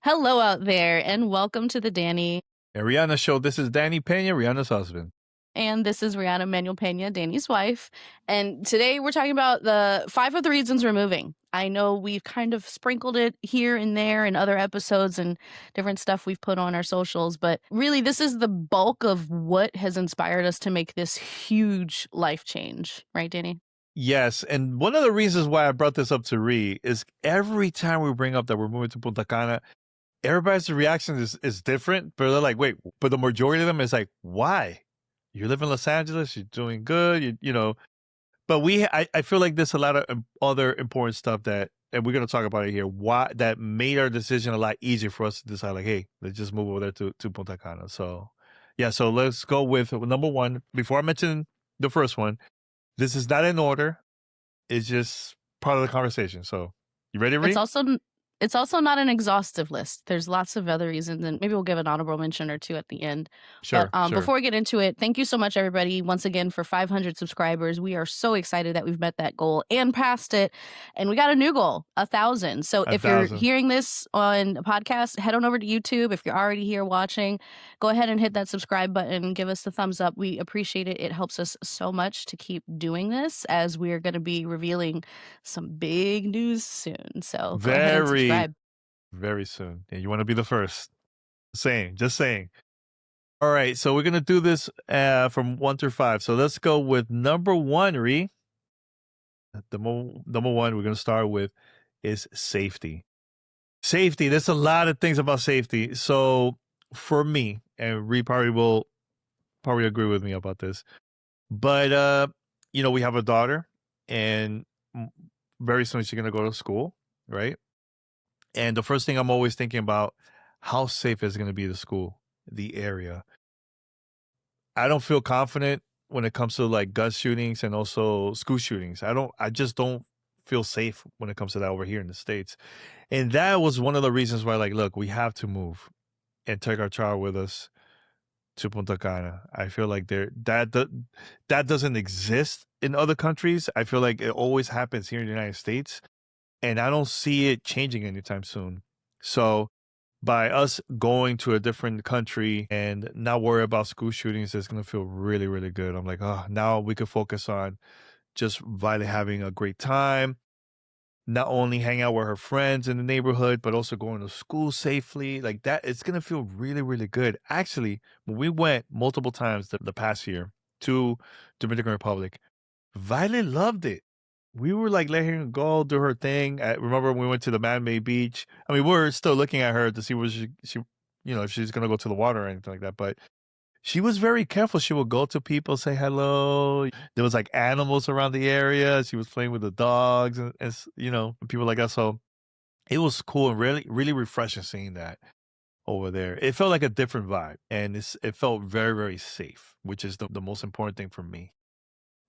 Hello out there, and welcome to the Danny. And Riana show. This is Danny Pena, Rihanna's husband. And this is Riana Manuel Pena, Danny's wife. And today we're talking about the 5 of the reasons we're moving. I know we've kind of sprinkled it here and there in other episodes and different stuff we've put on our socials, but really this is the bulk of what has inspired us to make this huge life change. Right, Danny? Yes, and one of the reasons why I brought this up to Ree is every time we bring up that we're moving to Punta Cana, everybody's reaction is different, but they're like, wait, but the majority of them is like, why? You live in Los Angeles, you're doing good, but I feel like there's a lot of other important stuff that, and we're going to talk about it here, why that made our decision a lot easier for us to decide, like, hey, let's just move over there to Punta Cana. So, yeah, so let's go with number one. Before I mention the first one, this is not in order. It's just part of the conversation. So, you ready, Ree? It's also not an exhaustive list. There's lots of other reasons, and maybe we'll give an honorable mention or two at the end. But Sure. before we get into it, thank you so much, everybody, once again for 500 subscribers. We are so excited that we've met that goal and passed it, and we got a new goal, 1,000. So if you're 1,000. hearing this on a podcast, head on over to YouTube. If you're already here watching, go ahead and hit that subscribe button. Give us the thumbs up. We appreciate it. It helps us so much to keep doing this, as we're going to be revealing some big news soon. So go ahead and subscribe. Very soon. Yeah, you want to be the first. Just saying. All right, so we're gonna do this from 1 through 5. So let's go with number 1, Ree. Number 1 we're gonna start with is safety. Safety. There's a lot of things about safety. So for me, and Ree will probably agree with me about this, but we have a daughter, and very soon she's gonna go to school, right? And the first thing I'm always thinking about, how safe is it gonna be the school, the area? I don't feel confident when it comes to like gun shootings and also school shootings. I just don't feel safe when it comes to that over here in the States. And that was one of the reasons why, like, look, we have to move and take our child with us to Punta Cana. I feel like that doesn't exist in other countries. I feel like it always happens here in the United States, and I don't see it changing anytime soon. So by us going to a different country and not worry about school shootings, it's going to feel really, really good. I'm like, oh, now we could focus on just Violet having a great time, not only hang out with her friends in the neighborhood, but also going to school safely. Like that, it's going to feel really, really good. Actually, when we went multiple times the past year to Dominican Republic, Violet loved it. We were like letting her go do her thing. I remember when we went to the man-made beach. I mean, we're still looking at her to see what she if she's gonna go to the water or anything like that. But she was very careful. She would go to people, say hello. There was like animals around the area. She was playing with the dogs and people like that. So it was cool and really, really refreshing seeing that over there. It felt like a different vibe, and it felt very, very safe, which is the most important thing for me.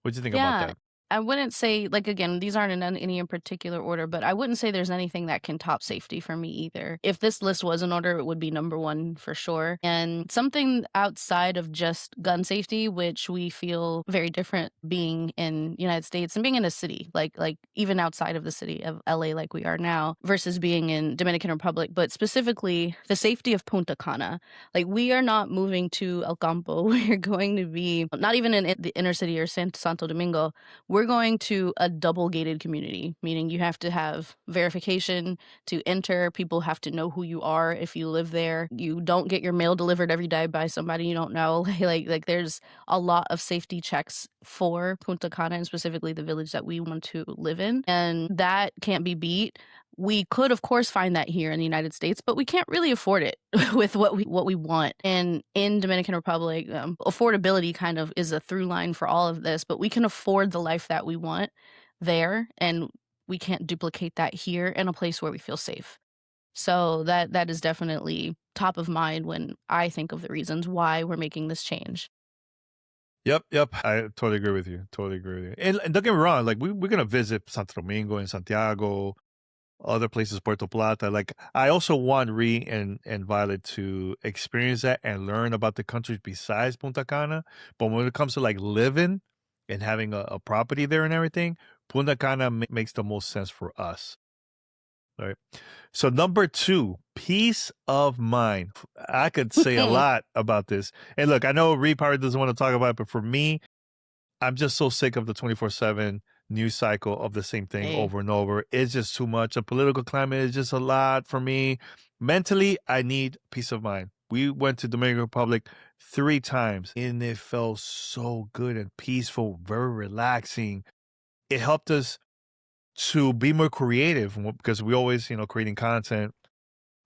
What do you think about Yeah, that? I wouldn't say, like, again, these aren't in any in particular order, but I wouldn't say there's anything that can top safety for me either. If this list was in order, it would be number one for sure. And something outside of just gun safety, which we feel very different being in United States and being in a city, like even outside of the city of LA like we are now, versus being in Dominican Republic, but specifically the safety of Punta Cana. Like, we are not moving to El Campo. We're going to be not even in the inner city or Santo Domingo. We're going to a double gated community, meaning you have to have verification to enter. People have to know who you are if you live there. You don't get your mail delivered every day by somebody you don't know. Like there's a lot of safety checks for Punta Cana, and specifically the village that we want to live in. And that can't be beat. We could, of course, find that here in the United States, but we can't really afford it with what we want. And in Dominican Republic, affordability kind of is a through line for all of this, but we can afford the life that we want there, and we can't duplicate that here in a place where we feel safe. So that is definitely top of mind when I think of the reasons why we're making this change. Yep. I totally agree with you. Totally agree with you. And don't get me wrong, like we're gonna visit Santo Domingo and Santiago, other places, Puerto Plata. Like I also want Ree and Violet to experience that and learn about the countries besides Punta Cana. But when it comes to like living and having a property there and everything, Punta Cana makes the most sense for us. Right. So number 2, peace of mind. I could say a lot about this. And look, I know Reed probably doesn't want to talk about it, but for me, I'm just so sick of the 24/7 news cycle of the same thing Hey, over and over. It's just too much. The political climate is just a lot for me. Mentally, I need peace of mind. We went to Dominican Republic 3 times and it felt so good and peaceful, very relaxing. It helped us to be more creative because we always, creating content.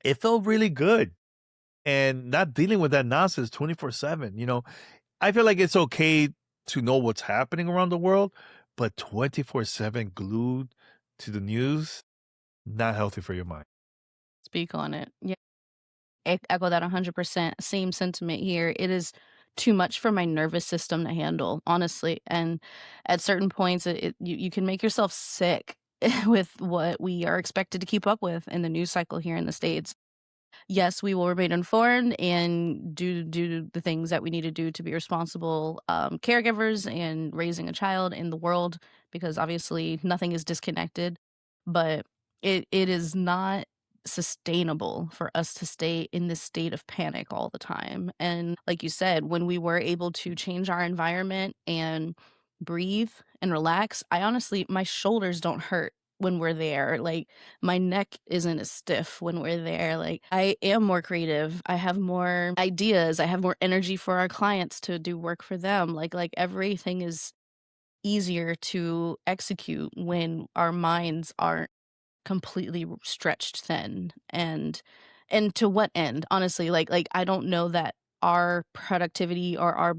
It felt really good and not dealing with that nonsense 24/7. I feel like it's okay to know what's happening around the world, but 24/7 glued to the news, not healthy for your mind. speak on it. Yeah, echo that 100%. Same sentiment here. It is too much for my nervous system to handle, honestly. And at certain points, you can make yourself sick with what we are expected to keep up with in the news cycle here in the States. Yes, we will remain informed and do the things that we need to do to be responsible caregivers and raising a child in the world, because obviously nothing is disconnected. But it is not sustainable for us to stay in this state of panic all the time. And like you said, when we were able to change our environment and breathe and relax, I honestly, my shoulders don't hurt when we're there. Like, my neck isn't as stiff when we're there. Like, I am more creative. I have more ideas. I have more energy for our clients to do work for them. Like everything is easier to execute when our minds aren't completely stretched thin. And to what end? Honestly, like I don't know that our productivity or our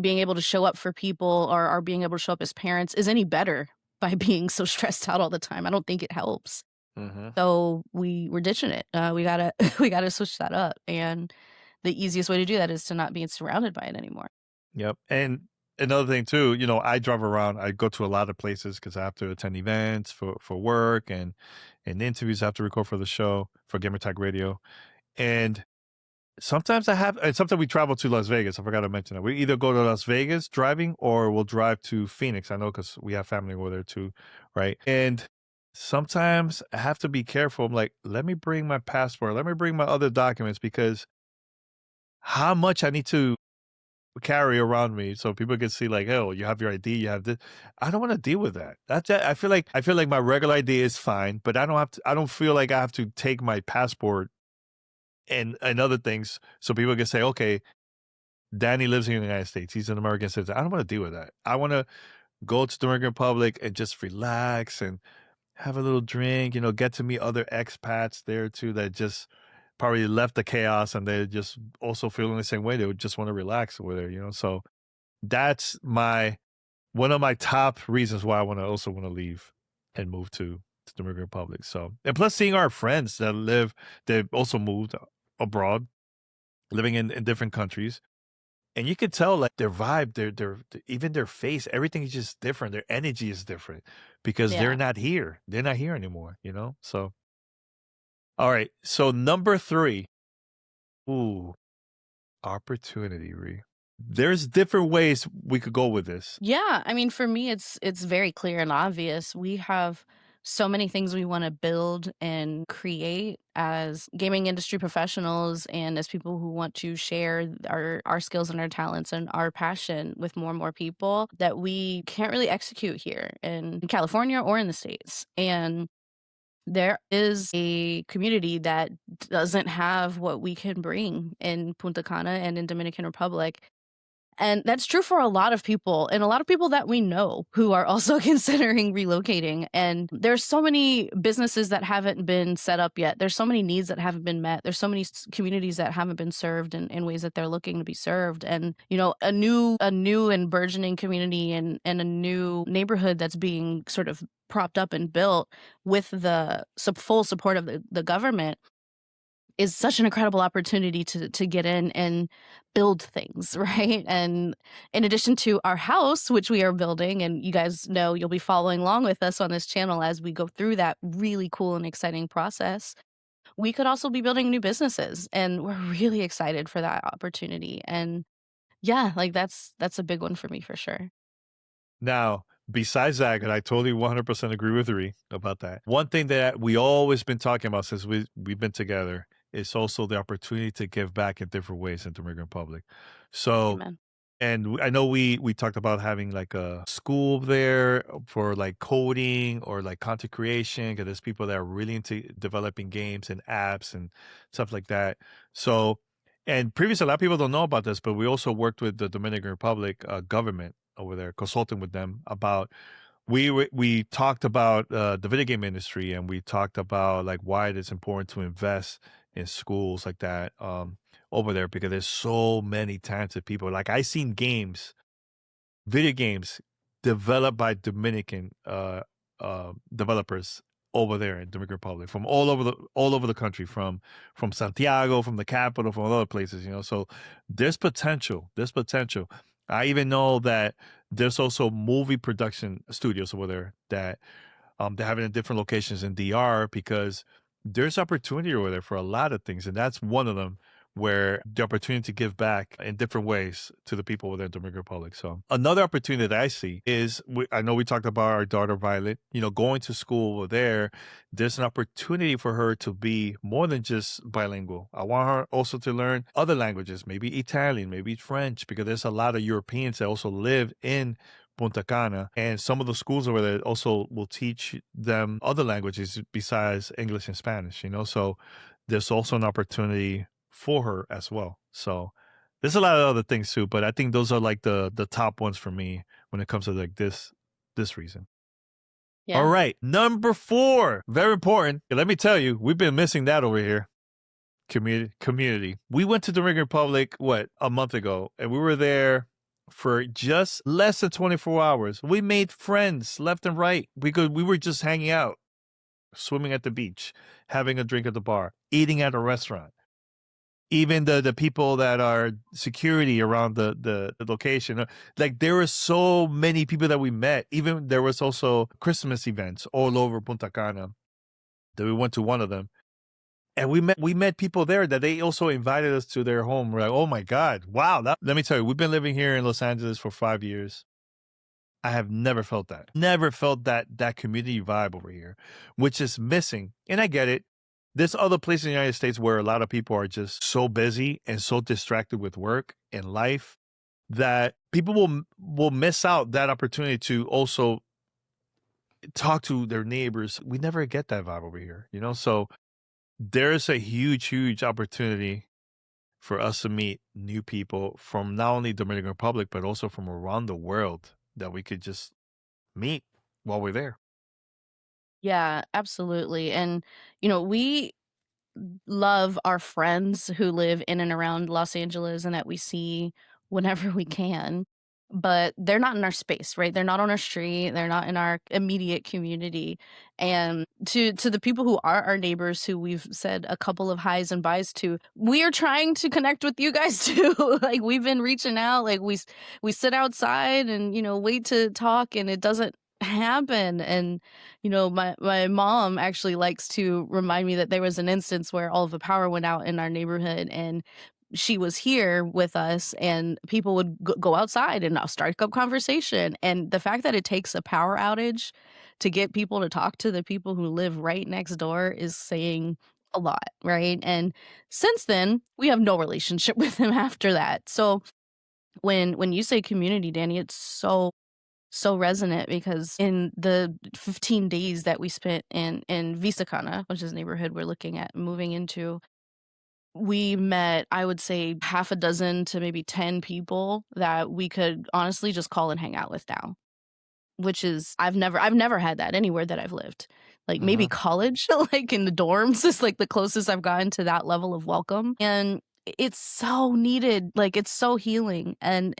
being able to show up for people or our being able to show up as parents is any better by being so stressed out all the time. I don't think it helps. Mhm. So we're ditching it. We gotta we gotta switch that up. And the easiest way to do that is to not be surrounded by it anymore. Yep. And another thing too, I drive around. I go to a lot of places because I have to attend events for work and interviews. I have to record for the show for Gamer Tag Radio. And sometimes and sometimes we travel to Las Vegas. I forgot to mention that. We either go to Las Vegas driving or we'll drive to Phoenix. I know because we have family over there too, right? And sometimes I have to be careful. I'm like, let me bring my passport. Let me bring my other documents because how much I need to carry around me so people can see like, oh, you have your ID, you have this. I don't want to deal with that. That's it. I feel like my regular ID is fine, but I don't feel like I have to take my passport and other things so people can say, okay, Danny lives here in the United States. He's an American citizen. I don't want to deal with that. I want to go to the Dominican Republic and just relax and have a little drink, get to meet other expats there too that just probably left the chaos and they're just also feeling the same way. They would just want to relax over there. So that's one of my top reasons why I want to leave and move to the Dominican Republic. So, and plus seeing our friends they also moved abroad, living in different countries. And you could tell like their vibe, even their face, everything is just different. Their energy is different because they're Yeah. not here. They're not here anymore. So, all right. So number 3, ooh, opportunity, Ree. There's different ways we could go with this. Yeah, I mean, for me, it's very clear and obvious. We have so many things we want to build and create as gaming industry professionals and as people who want to share our skills and our talents and our passion with more and more people that we can't really execute here in California or in the States. And there is a community that doesn't have what we can bring in Punta Cana and in Dominican Republic, and that's true for a lot of people and a lot of people that we know who are also considering relocating. And there's so many businesses that haven't been set up yet. There's so many needs that haven't been met. There's so many communities that haven't been served in ways that they're looking to be served. And, a new and burgeoning community and a new neighborhood that's being sort of propped up and built with the full support of the government is such an incredible opportunity to get in and build things, right? And in addition to our house, which we are building, and you guys know you'll be following along with us on this channel as we go through that really cool and exciting process, we could also be building new businesses, and we're really excited for that opportunity. And yeah, like that's a big one for me for sure. Now, besides that, and I totally 100% agree with Ree about that. One thing that we always been talking about since we've been together is also the opportunity to give back in different ways in Dominican Republic. So, Amen. and I know we talked about having like a school there for like coding or like content creation because there's people that are really into developing games and apps and stuff like that. So, and previously, a lot of people don't know about this, but we also worked with the Dominican Republic government over there, consulting with them about we talked about the video game industry, and we talked about like why it is important to invest in schools like that over there because there's so many talented people. Like I seen games, video games developed by Dominican developers over there in Dominican Republic from all over the country, from Santiago, from the capital, from other places. You know, so there's potential. There's potential. I even know that there's also movie production studios over there that they're having in different locations in DR because there's opportunity over there for a lot of things, and that's one of them where the opportunity to give back in different ways to the people within the Dominican Republic. So another opportunity that I see is I know we talked about our daughter Violet, you know, going to school over there. There's an opportunity for her to be more than just bilingual. I want her also to learn other languages, maybe Italian, maybe French, because there's a lot of Europeans that also live in Punta Cana, and some of the schools over there also will teach them other languages besides English and Spanish, you know, so there's also an opportunity for her as well. So there's a lot of other things too, but I think those are like the top ones for me when it comes to like this reason. All Yeah. right, number 4, very important. Let me tell you, we've been missing that over here. Community. We went to Dominican Republic a month ago, and we were there for just less than 24 hours. We made friends left and right because we were just hanging out, swimming at the beach, having a drink at the bar, eating at a restaurant. Even the people that are security around the location, like there were so many people that we met. Even there was also Christmas events all over Punta Cana that we went to one of them. And we met people there that they also invited us to their home. We're like, oh my God, wow. Let me tell you, we've been living here in Los Angeles for 5 years. I have never felt that. Never felt that community vibe over here, which is missing. And I get it. There's other places in the United States where a lot of people are just so busy and so distracted with work and life that people will miss out that opportunity to also talk to their neighbors. We never get that vibe over here, you know? So there's a huge opportunity for us to meet new people from not only Dominican Republic, but also from around the world that we could just meet while we're there. Yeah, absolutely. And, we love our friends who live in and around Los Angeles and that we see whenever we can, but they're not in our space, right? They're not on our street, they're not in our immediate community. And to the people who are our neighbors who we've said a couple of highs and byes to, we are trying to connect with you guys too. Like we've been reaching out, like we sit outside and wait to talk and it doesn't happen. And my mom actually likes to remind me that there was an instance where all of the power went out in our neighborhood and she was here with us and people would go outside and strike up conversation. And the fact that it takes a power outage to get people to talk to the people who live right next door is saying a lot, right? And since then, we have no relationship with them after that. So when you say community, Danny, it's so resonant because in the 15 days that we spent in Vista Cana, which is a neighborhood we're looking at moving into, we met, I would say, half a dozen to maybe 10 people that we could honestly just call and hang out with now, which is I've never had that anywhere that I've lived. Like maybe Hmm. college, like in the dorms is like the closest I've gotten to that level of welcome. And it's so needed. Like it's so healing and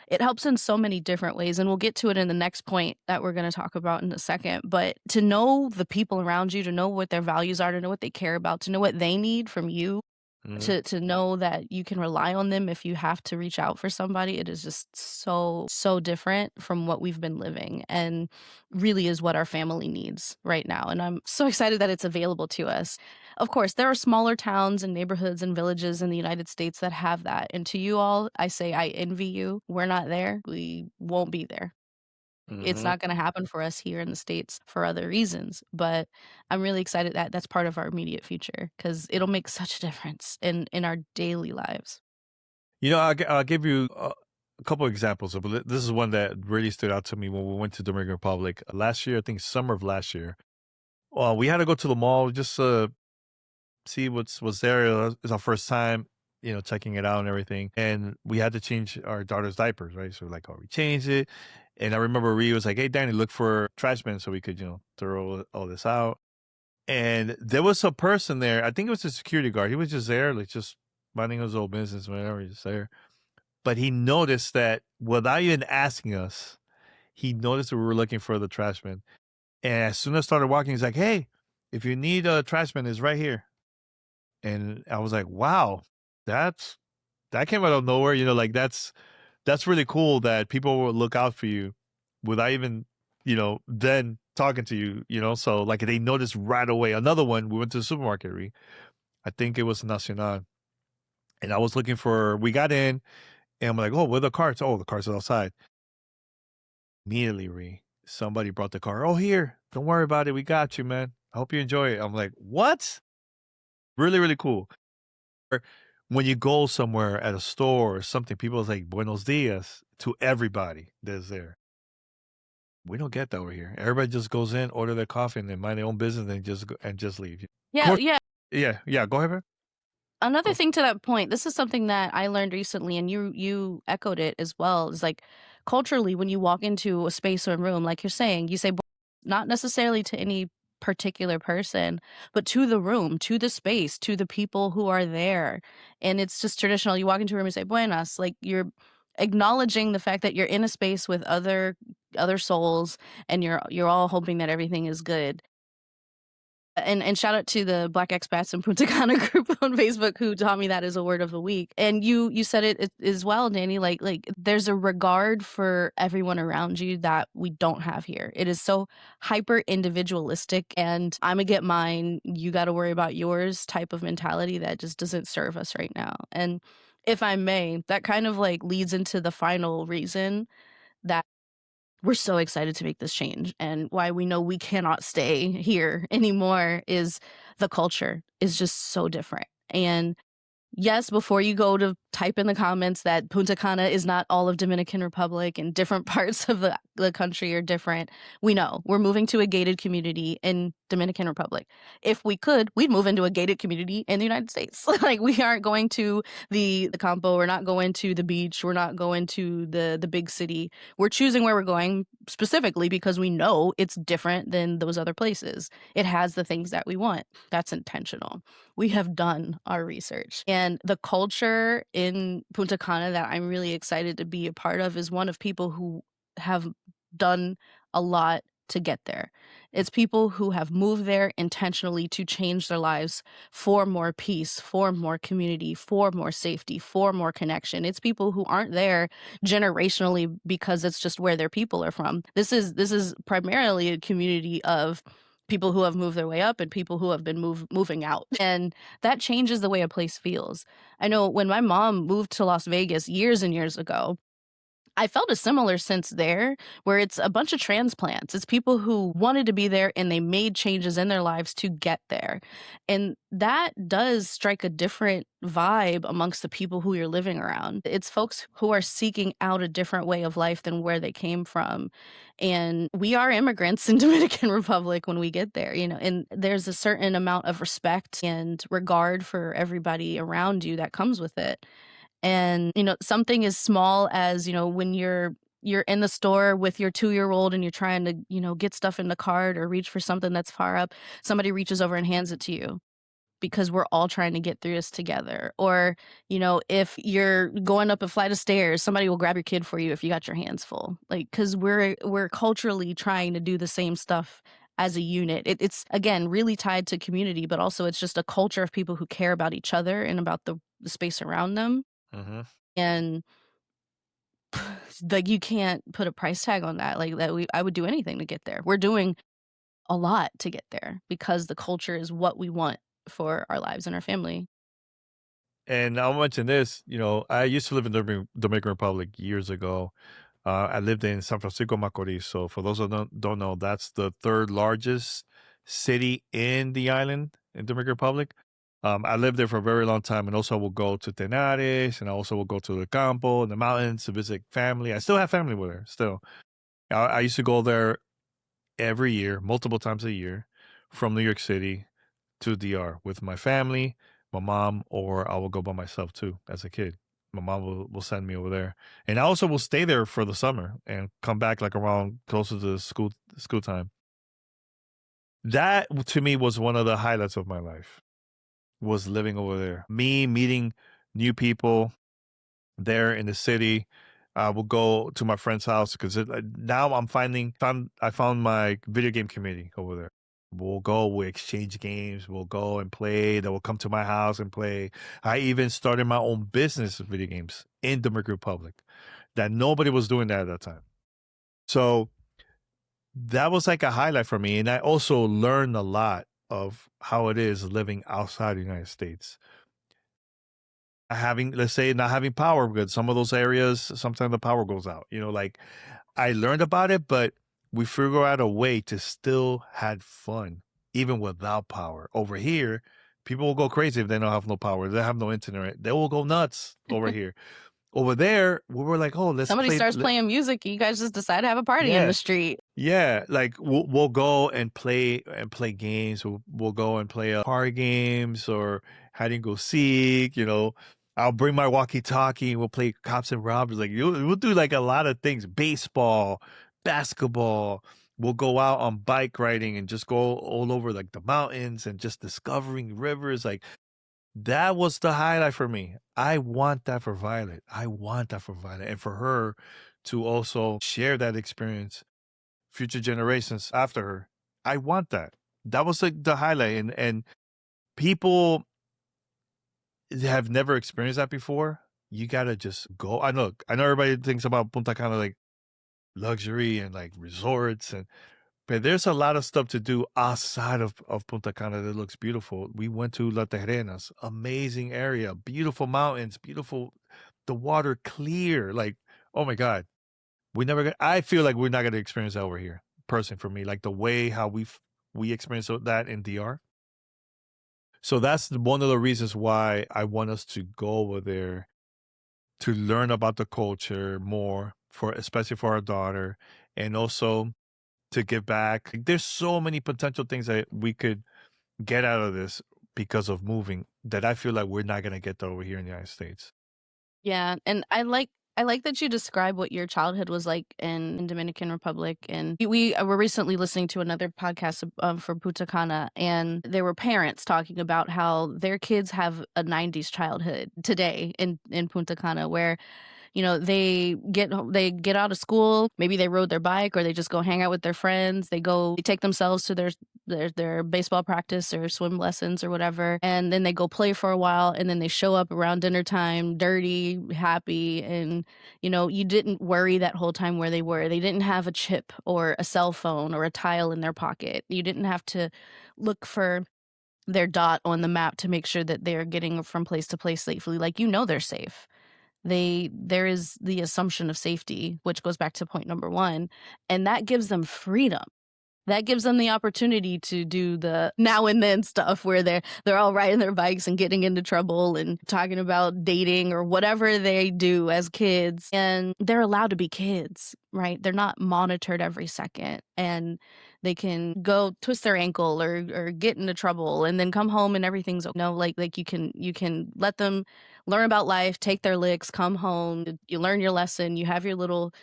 it helps in so many different ways. And we'll get to it in the next point that we're going to talk about in a second. But to know the people around you, to know what their values are, to know what they care about, to know what they need from you, Hmm. to know that you can rely on them if you have to reach out for somebody, it is just so different from what we've been living and really is what our family needs right now. And I'm so excited that it's available to us. Of course, there are smaller towns and neighborhoods and villages in the United States that have that. And to you all, I say I envy you. We're not there. We won't be there. It's Mhm. not gonna happen for us here in the States for other reasons, but I'm really excited that that's part of our immediate future because 'cause it'll make such a difference in our daily lives. I'll give you a couple examples of it. This is one that really stood out to me when we went to Dominican Republic last year. I think summer of last year. We had to go to the mall just see what's there. It's our first time, checking it out and everything. And we had to change our daughter's diapers, right? So like, we changed it. And I remember Ree was like, "Hey, Danny, look for trash bin so we could, throw all this out." And there was a person there. I think it was a security guard. He was just there, like just minding his own business, whatever. He's just there. But he noticed that without even asking us, he noticed that we were looking for the trash bin. And as soon as I started walking, he's like, "Hey, if you need a trash bin, it's right here." And I was like, "Wow, that's that came out of nowhere." Like that's really cool that people will look out for you without even, then talking to you, So like they noticed right away. Another one, we went to the supermarket, I think it was Nacional. And I was looking for we got in and I'm like, "Oh, where are the carts?" "Oh, the carts are outside." Immediately, somebody brought the car. "Oh, here. Don't worry about it. We got you, man. I hope you enjoy it." I'm like, "What?" Really, really cool. Or when you go somewhere at a store or something, people is like, "Buenos dias" to everybody that's there. We don't get that over here. Everybody just goes in, order their coffee, and then mind their own business and just leave. Of Yeah, course. yeah. Yeah, yeah, go ahead, man. Another Go. thing to that point, this is something that I learned recently, and you echoed it as well, is like culturally when you walk into a space or a room, like you're saying, you say not necessarily to any particular person, but to the room, to the space, to the people who are there. And it's just traditional. You walk into a room and say buenas, like you're acknowledging the fact that you're in a space with other souls and you're all hoping that everything is good. And shout out to the Black expats in Punta Cana group on Facebook who taught me that as a word of the week. And you said it as well, Danny. Like there's a regard for everyone around you that we don't have here. It is so hyper individualistic, and I'm gonna get mine. You got to worry about yours type of mentality that just doesn't serve us right now. And if I may, that kind of like leads into the final reason that we're so excited to make this change and why we know we cannot stay here anymore is the culture is just so different. And yes, before you go to type in the comments that Punta Cana is not all of Dominican Republic and different parts of the country are different, we know we're moving to a gated community in Dominican Republic. If we could, we'd move into a gated community in the United States. Like we aren't going to the Campo, we're not going to the beach, we're not going to the big city. We're choosing where we're going specifically because we know it's different than those other places. It has the things that we want. That's intentional. We have done our research. And the culture in Punta Cana that I'm really excited to be a part of is one of people who have done a lot to get there. It's people who have moved there intentionally to change their lives for more peace, for more community, for more safety, for more connection. It's people who aren't there generationally because it's just where their people are from. This is primarily a community of people who have moved their way up and people who have been moving out. And that changes the way a place feels. I know when my mom moved to Las Vegas years and years ago, I felt a similar sense there where it's a bunch of transplants. It's people who wanted to be there and they made changes in their lives to get there. And that does strike a different vibe amongst the people who you're living around. It's folks who are seeking out a different way of life than where they came from. And we are immigrants in Dominican Republic when we get there, and there's a certain amount of respect and regard for everybody around you that comes with it. And, something as small as, when you're in the store with your 2-year-old and you're trying to, get stuff in the cart or reach for something that's far up, somebody reaches over and hands it to you because we're all trying to get through this together. Or, if you're going up a flight of stairs, somebody will grab your kid for you if you got your hands full. Like, because we're culturally trying to do the same stuff as a unit. It's again really tied to community, but also it's just a culture of people who care about each other and about the space around them. Mhm. And like you can't put a price tag on that. Like that I would do anything to get there. We're doing a lot to get there because the culture is what we want for our lives and our family. And I'll mention this, I used to live in Dominican Republic years ago. I lived in San Francisco Macorís. So for those who don't know, that's the third largest city in the island in Dominican Republic. I lived there for a very long time, and also will go to Tenares, and I also will go to the Campo and the mountains to visit family. I still have family with there. Still, I used to go there every year, multiple times a year, from New York City to DR with my family, my mom, or I will go by myself too as a kid. My mom will send me over there. And I also will stay there for the summer and come back like around closer to school time. That to me was one of the highlights of my life was living over there. Me meeting new people there in the city. I will go to my friend's house because now I found my video game community over there. We'll go, we exchange games, we'll go and play. They will come to my house and play. I even started my own business of video games in Dominican Republic that nobody was doing that at that time. So that was like a highlight for me. And I also learned a lot of how it is living outside the United States. Having, let's say, not having power, because some of those areas sometimes the power goes out, like I learned about it, but we figure out a way to still had fun even without power. Over here, people will go crazy if they don't have no power, they have no internet, they will go nuts over here. Over there we were like, oh, let's Somebody play. starts playing music, you guys just decide to have a party in Yeah, the street. yeah, like we'll go and play games. We'll go and play card games or hide and go seek. I'll bring my walkie-talkie and we'll play cops and robbers. Like we'll do like a lot of things. Baseball, basketball. We'll go out on bike riding and just go all over like the mountains and just discovering rivers. Like that was the highlight for me. I want that for Violet. I want that for Violet, and for her to also share that experience future generations after her. I want that. That was like the highlight. And people have never experienced that before. You gotta just go. I know everybody thinks about Punta Cana like luxury and like resorts, but there's a lot of stuff to do outside of Punta Cana that looks beautiful. We went to La Terrenas, amazing area, beautiful mountains, beautiful, the water clear. Like, oh my God. I feel like we're not gonna experience that over here. Personally, for me, like the way how we experience that in DR. So that's one of the reasons why I want us to go over there to learn about the culture more, for especially for our daughter, and also to give back. Like, there's so many potential things that we could get out of this because of moving that I feel like we're not gonna get that over here in the United States. Yeah, and I like that you describe what your childhood was like in Dominican Republic, and we were recently listening to another podcast for Punta Cana, and there were parents talking about how their kids have a '90s childhood today in Punta Cana, where they get out of school, maybe they rode their bike or they just go hang out with their friends. They take themselves to their baseball practice or swim lessons or whatever, and then they go play for a while, and then they show up around dinner time dirty, happy, and you didn't worry that whole time where they were. They didn't have a chip or a cell phone or a tile in their pocket. You didn't have to look for their dot on the map to make sure that they're getting from place to place safely. Like, they're safe. There is the assumption of safety, which goes back to point number 1, and that gives them freedom. That gives them the opportunity to do the now and then stuff where they're all riding their bikes and getting into trouble and talking about dating or whatever they do as kids. And they're allowed to be kids, right? They're not monitored every second, and they can go twist their ankle or get into trouble and then come home and everything's okay. Like you can let them learn about life, take their licks, come home, you learn your lesson, you have your little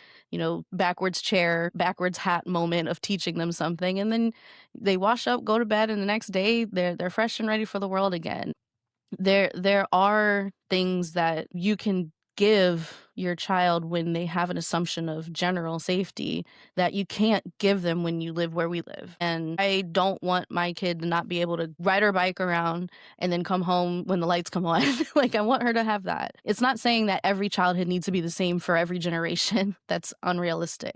backwards chair, backwards hat moment of teaching them something. And then they wash up, go to bed, and the next day they're fresh and ready for the world again. There are things that you can give your child when they have an assumption of general safety that you can't give them when you live where we live. And I don't want my kid to not be able to ride her bike around and then come home when the lights come on. Like, I want her to have that. It's not saying that every childhood needs to be the same for every generation. That's unrealistic.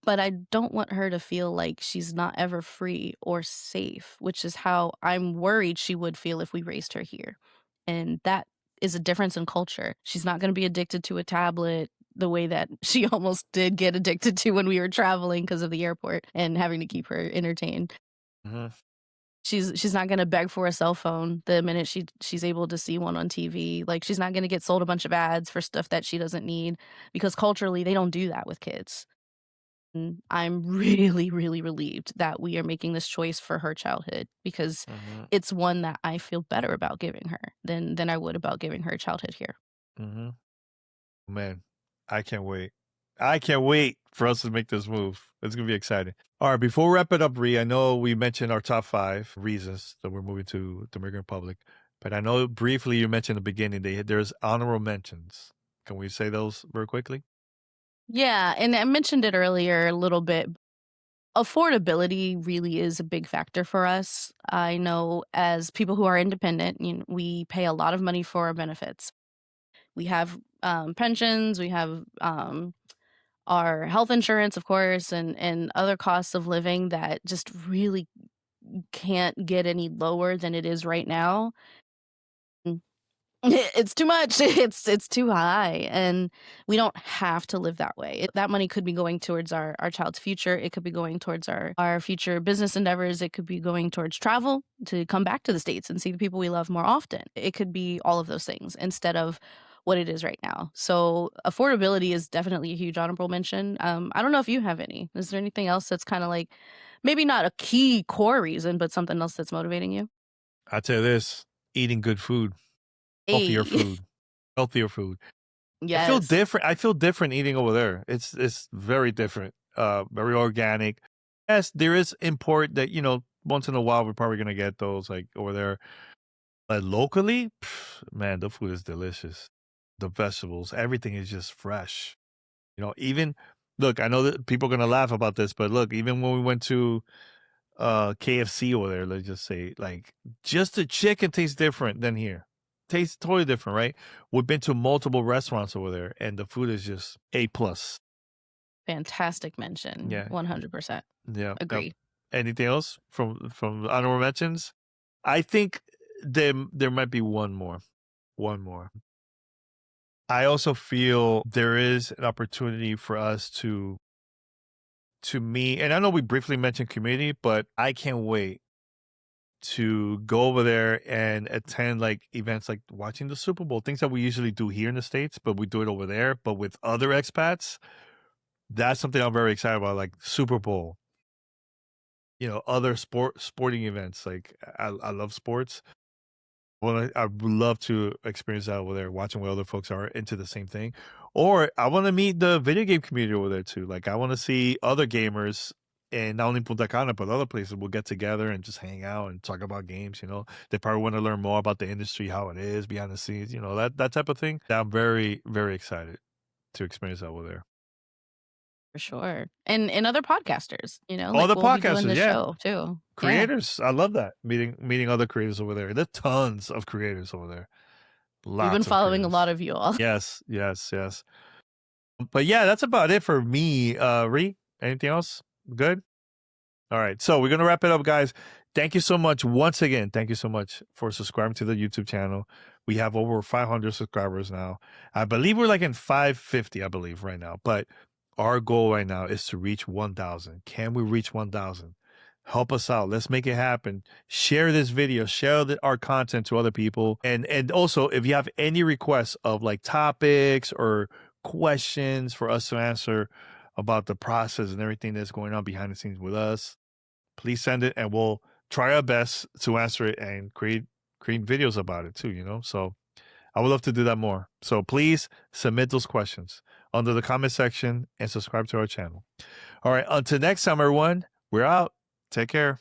But I don't want her to feel like she's not ever free or safe, which is how I'm worried she would feel if we raised her here. And that is a difference in culture. She's not going to be addicted to a tablet. the way that she almost did get addicted to when we were traveling because of the airport and having to keep her entertained. Mhm. She's not gonna beg for a cell phone the minute she's able to see one on TV. Like, she's not gonna get sold a bunch of ads for stuff that she doesn't need because culturally, they don't do that with kids. And I'm really, really relieved that we are making this choice for her childhood because Mhm. it's one that I feel better about giving her than I would about giving her a childhood here. Mhm. Man, I can't wait. I can't wait for us to make this move. It's gonna be exciting. All right, before we wrap it up, Ree, I know we mentioned our top 5 reasons that we're moving to Dominican Republic, but I know briefly you mentioned in the beginning there's honorable mentions. Can we say those very quickly? Yeah, and I mentioned it earlier a little bit. Affordability really is a big factor for us. I know as people who are independent, we pay a lot of money for our benefits. We have pensions, we have our health insurance, of course, and other costs of living that just really can't get any lower than it is right now. It's too much. It's too high, and we don't have to live that way. That money could be going towards our child's future. It could be going towards our future business endeavors. It could be going towards travel to come back to the States and see the people we love more often. It could be all of those things instead of what it is right now. So affordability is definitely a huge honorable mention. I don't know if you have any. Is there anything else that's kind of like maybe not a key core reason, but something else that's motivating you? I'll tell you this, eating good food, healthier Hey, food, healthier food. yes. I feel different eating over there. It's very different. Very organic. Yes, there is import that, once in a while we're probably gonna get those like over there. But locally, man, the food is delicious. The vegetables, everything is just fresh. Even look, I know that people are gonna laugh about this, but look, even when we went to KFC over there, let's just say, like, just the chicken tastes different than here. Tastes totally different, right? We've been to multiple restaurants over there, and the food is just A plus. Fantastic mention. Yeah, 100%. yeah. Yep. Agree. Anything else from the honorable mentions? I think there might be one more. One more. I also feel there is an opportunity for us to meet, and I know we briefly mentioned community, but I can't wait to go over there and attend like events like watching the Super Bowl, things that we usually do here in the States, but we do it over there, but with other expats. That's something I'm very excited about, like Super Bowl, other sporting events. Like I love sports. Well, I would love to experience that over there, watching what other folks are into the same thing. Or I want to meet the video game community over there too. Like I want to see other gamers and not only Punta Cana, but other places will get together and just hang out and talk about games. They probably want to learn more about the industry, how it is behind the scenes, that type of thing. I'm very, very excited to experience that over there. For sure. And other podcasters, All like the we'll be doing podcasters, this yeah. show too. Yeah. Creators. I love that. Meeting other creators over there. There's tons of creators over there. We've been Lots of following a lot creators. of you all. Yes, yes, yes. But yeah, that's about it for me. Ree, anything else? Good? All right. So we're gonna wrap it up, guys. Thank you so much once again. Thank you so much for subscribing to the YouTube channel. We have over 500 subscribers now. I believe we're like in 550, I believe, right now. But our goal right now is to reach 1,000. Can we reach 1,000? Help us out. Let's make it happen. Share this video. Share our content to other people. And also, if you have any requests of like topics or questions for us to answer about the process and everything that's going on behind the scenes with us, please send it and we'll try our best to answer it and create videos about it too. So I would love to do that more. So please submit those questions under the comment section and subscribe to our channel. All right, until next time, everyone, we're out. Take care.